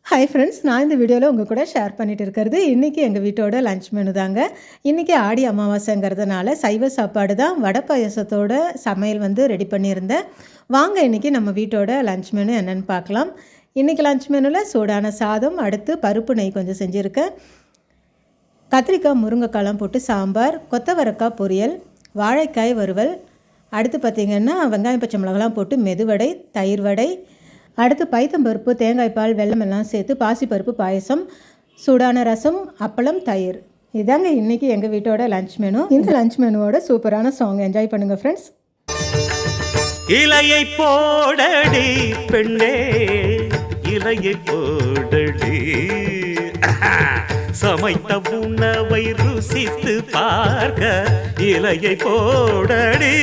Hi friends, நான் இந்த வீடியோவில் உங்கள் கூட ஷேர் பண்ணிட்டு இருக்கிறது இன்றைக்கி எங்கள் வீட்டோட லஞ்ச் மெனு தாங்க. இன்றைக்கி ஆடி அமாவாசைங்கிறதுனால சைவ சாப்பாடு தான். வடை பாயசத்தோட சமையல் ரெடி பண்ணியிருந்தேன். வாங்க இன்றைக்கி நம்ம வீட்டோட லஞ்ச் மெனு என்னென்னு பார்க்கலாம். இன்றைக்கி லஞ்ச் மெனுவில் சூடான சாதம், அடுத்து பருப்பு நெய் கொஞ்சம் செஞ்சுருக்கேன், கத்திரிக்காய் முருங்கைக்காலாம் போட்டு சாம்பார், கொத்தவரக்காய் பொரியல், வாழைக்காய் வறுவல், அடுத்து பார்த்திங்கன்னா வெங்காயம் பச்சை மிளகாலாம் போட்டு மெதுவடை, தயிர் வடை, அடுத்து பைத்தம்பருப்பு, தேங்காய் பால், வெல்லம் எல்லாம் சேர்த்து பாசிப்பருப்பு பாயசம், சூடான ரசம், அப்பளம், தயிர். இதாங்க இன்றைக்கி எங்கள் வீட்டோட லஞ்ச் மெனு. இந்த லஞ்ச் மெனுவோட சூப்பரான சாங் என்ஜாய் பண்ணுங்கள் ஃப்ரெண்ட்ஸ். இலையை போடடி பெண்ணே, இலையை போடடி, சமைத்த உணவை ருசித்து பார்க்க இலையை போடடி.